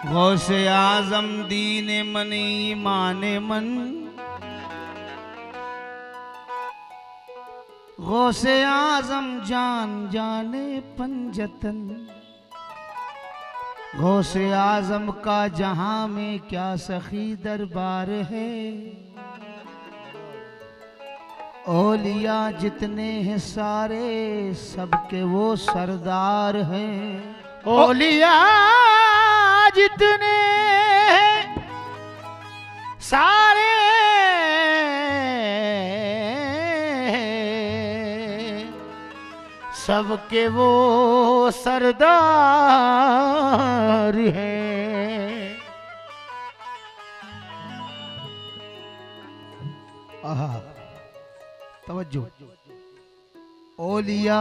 गौसे आजम दीने मन ईमाने मन, गौसे आजम जान जाने पंजतन, गौसे आजम का जहां में क्या सखी दरबार है। औलिया जितने हैं सारे सबके वो सरदार हैं। औलिया जितने हैं सारे सबके वो सरदार हैं। आहा तवज्जो। औलिया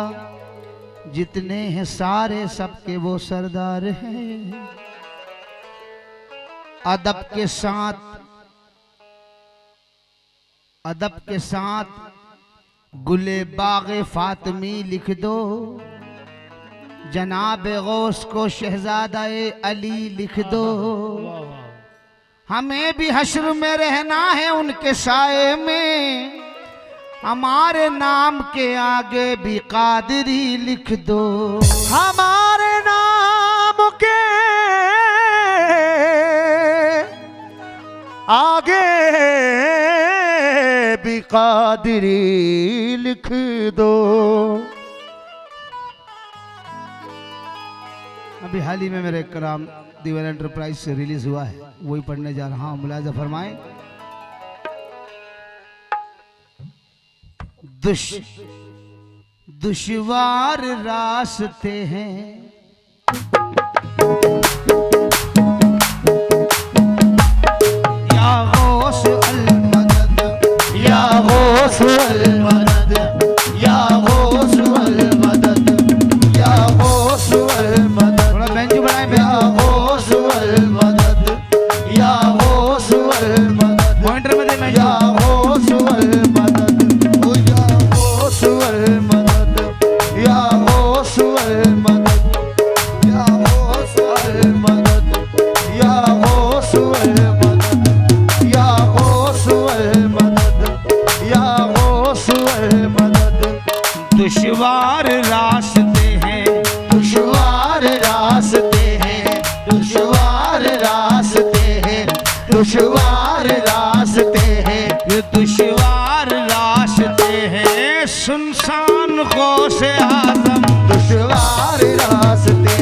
जितने हैं सारे सबके वो सरदार हैं। अदब के साथ गुले बागे फातिमी लिख दो, जनाब गौस को शहजादा-ए अली लिख दो। हमें भी हश्र में रहना है उनके साए में, हमारे नाम के आगे भी कादरी लिख दो। हमारे नाम के आगे भी कादरी लिख दो। अभी हाल ही में मेरे कलाम दीवान एंटरप्राइज से रिलीज हुआ है, वही पढ़ने जा रहा हूं, मुलाजा फरमाएं। दुश्वार रास्ते हैं, या गौस अल मदद, या गौस अल मदद, या गौस अल मदद, या गौस अल मदद। थोड़ा बेंजू बढ़ाएं, या गौस अल मदद, या गौस अल मदद। पॉइंटर में दे मैं या गौस अल मदद, या गौस अल मदद, या गौस अल मदद, या गौस अल मदद, या गौस अल मदद, या गौस अल मदद, या गौस अल मदद। दुश्वार रास्ते हैं, दुश्वार रास्ते हैं, दुश्वार रास्ते हैं, दुश्वार रास्ते हैं, ये दुश्वार रास्ते हैं। सुनसान गौसे आजम, दुश्वार रास्ते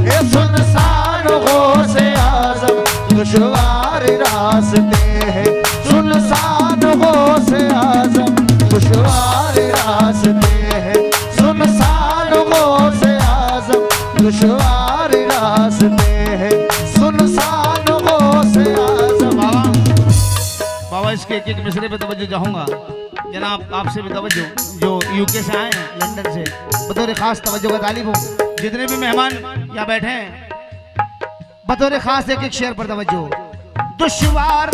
ये सुनसान गौसे आजम, दुश्वार रास्ते हैं सुनसान गौसे आजम, दुश्वार रास्ते हैं सुनसान गौसे आजम, दुश्वार रास्ते हैं सुनसान गौसे आजम। बाबा इसके एक मिसरे पे तवज्जो चाहूंगा जनाब, आपसे भी तवज्जो, जो यूके से आए हैं, लंदन से, बतौर खास तवज्जो का तालिब हूँ। जितने भी मेहमान यहाँ बैठे हैं, बतौर खास एक एक शेर पर तवज्जो। दुश्वार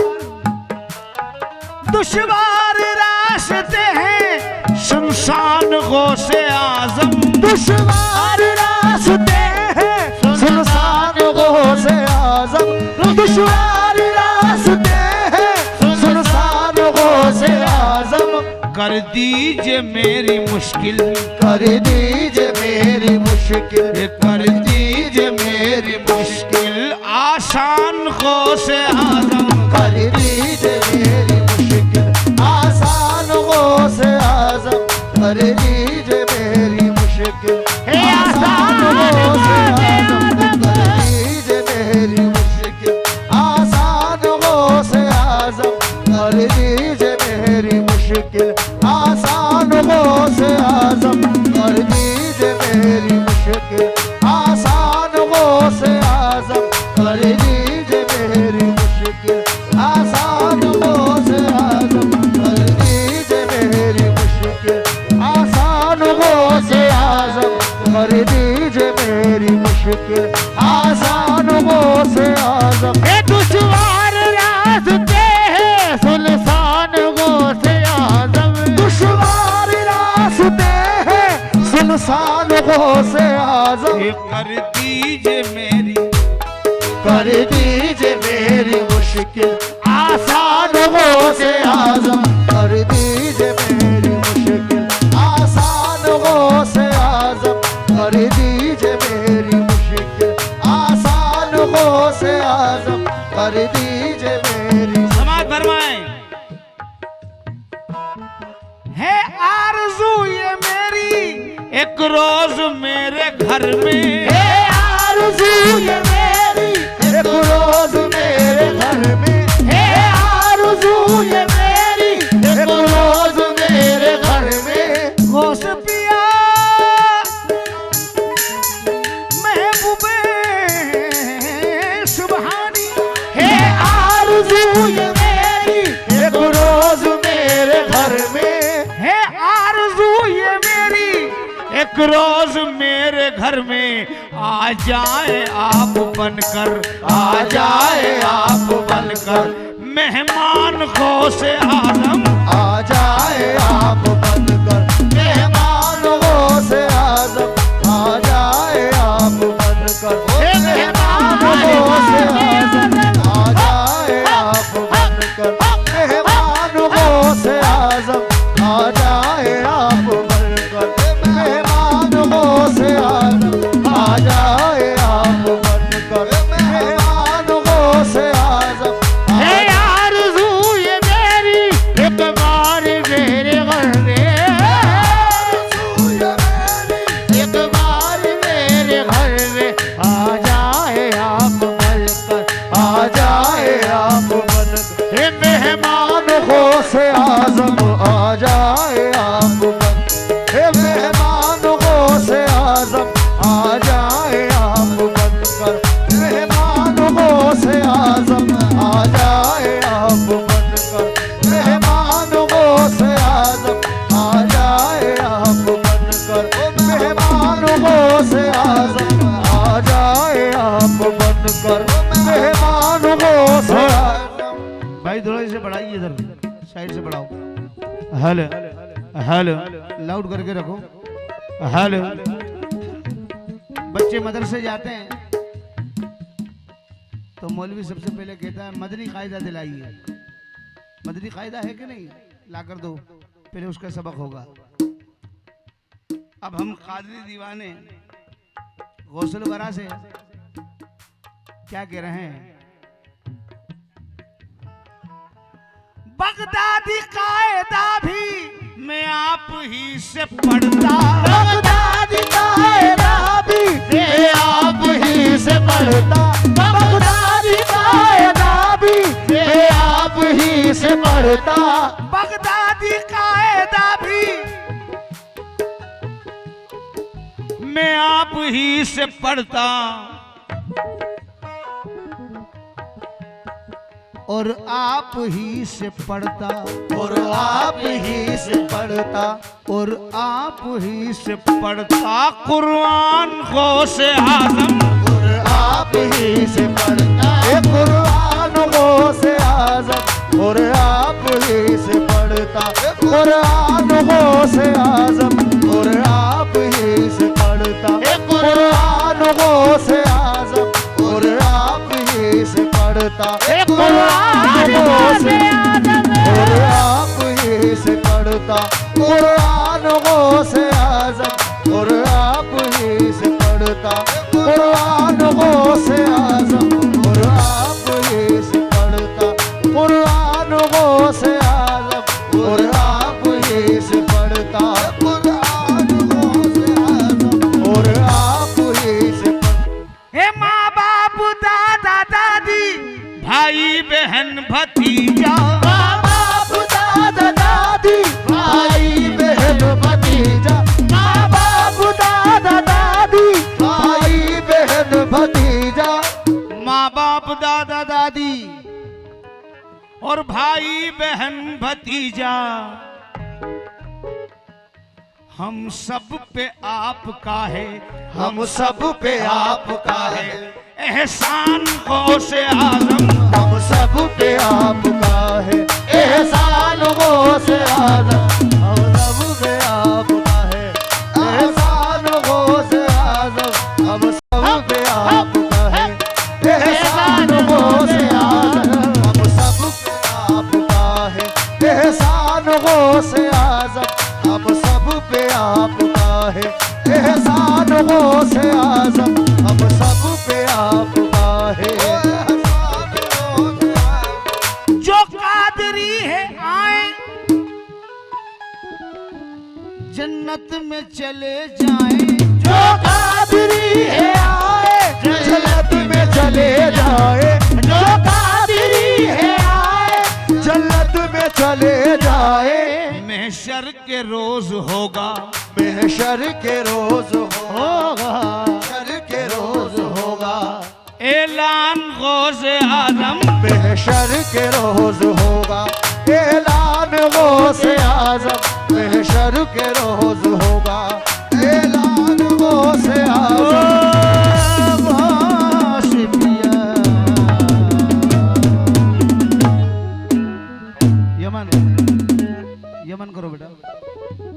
रास्ते हैं, सुनसान गौसे आजम, दुश्वार रास्ते हैं सुनसान गौसे आजम, दुश्वार रास्ते हैं सुनसान गौसे आजम। कर दीजिए मेरी मुश्किल, कर दीजिए मेरी मुश्किल, कर दीजिए मेरी मुश्किल आसान गौसे आजम, कर दीजिए मेरी मुश्किल आसान गौसे आजम, कर दीजिए मेरी मुश्किल आसान गौसे आजम, कर दीजिए मेरी मुश्किल आसान गौसे आजम, कर दीजिए मेरी मुश्किल आसान गौसे आजम, कर दीजिए मेरी मुश्किल आसान गौसे आजम, कर दीजिए मेरी मुश्किल आसान गौसे आजम, कर दीजिए मेरी मुश्किल आसान गौसे आजम, कर दीजिए मेरी मुश्किल आसान गौसे आजम। ये दुश्वार रास्ते हैं सुनसान गौसे आजम, दुश्वार रास्ते हैं सुनसान गौसे आजम, कर दीजिए मेरी, कर दीजिए मेरी मुश्किल आसान हो से आजम कर दीजिए मेरी मुश्किल आसान हो से आजम कर दीजिए मेरी मुश्किल आसान हो से आजम कर दीजिए मेरी समाज फरमाएं। है आरज़ू ये मेरी एक रोज मेरे घर में, हे आरज़ू ये मेरी एक रोज मेरे घर में, हे आरज़ू ये मेरी एक रोज मेरे घर में, होश पिया महबूबे सुबहानी, हे आरज़ू ये मेरी एक रोज मेरे घर में, है आरज़ू ये मेरी एक रोज मेरे घर में, आ जाए आप बनकर, आ जाए आप बनकर, मेहमान खोश आलम, आ जाए आप बनकर, मेहमान हो से आजम, आ जाए आप बनकर, मेहमान हो से आजम, आ जाए आप बनकर, मेहमान हो से आजम, आ जाए आप बनकर, मेहमान हो से आजम, आ जाए आप बनकर, मेहमान हो से आजम, है आरज़ू ये मेरी एक बार मेरे घर में, एक बार मेरे घर में आ जाए आप बनकर, आ जाए आप बनकर, हे मेहमान हो से आजम, आ जाए आप बनकर, हे मेहमान हो से आजम, आ जाए आप बनकर, मेहमान हो से आजम, आ जाए आप बनकर, मेहमान हो से आजम, आ जाए आप बनकर, मेहमान हो से आजम, आ जाए आप बनकर, मेहमान हो से आजम। भाई थोड़ा इसे बढ़ाइए, इधर साइड से बढ़ाओ। हेलो हेलो लाउड करके रखो। हेलो बच्चे मदरसे जाते हैं तो मौलवी सबसे पहले कहता है मदनी कायदा दिलाइए। मदनी कायदा है कि नहीं, ला कर दो, पहले उसका सबक होगा। अब हम कादरी दीवाने गौसल वरा से क्या कह रहे हैं, बगदादी कायदा भी मैं आप ही से पढ़ता, बगदादी कायदा भी मैं आप ही से पढ़ता, बगदादी कायदा भी मैं आप ही से पढ़ता, बगदादी कायदा भी मैं आप ही से पढ़ता, और आप ही से पढ़ता, और आप ही से पढ़ता, और आप ही से पढ़ता कुरान को से आजम, और आप ही से पढ़ता कुरान को से आजम, और आप ही से पढ़ता कुरान को से आजम, और आप ही से पढ़ता कुरान को से आजम, और आप ही से पढ़ता कुरान को से आजम, और आप ही से पढ़ता कुरान को से आजम, और आप ही से पढ़ता कुरान को से आजम, और आप ही से पढ़ता कुरान को से आजम, और आप ही से पढ़ता कुरान को से आजम, और आप ही से हे माँ बाप दादा दादी भाई बहन भतीजा, माँ बाप दादा दादी भाई बहन भतीजा, माँ बाप दादा दादी भाई बहन भतीजा, माँ बाप दादा दादी और भाई बहन भतीजा, हम सब पे आपका है, हम सब पे आपका है एहसान को से आजम, हम सब पे आपका है एहसान को से आजम, हम सब पे आपका है एहसान को से आजम, हम सब पे आपका है एहसान जन्नत में चले जाएं जो कादरी है आए जन्नत में चले जाए जो कादरी है आए जन्नत में चले जाए महशर के रोज होगा महशर के रोज होगा महशर के रोज होगा ऐलान गौसे आजम महशर के रोज होगा ऐलान गौसे आजम महशर के रोज होगा ऐलान गौसे आजम यमन यमन करो बेटा।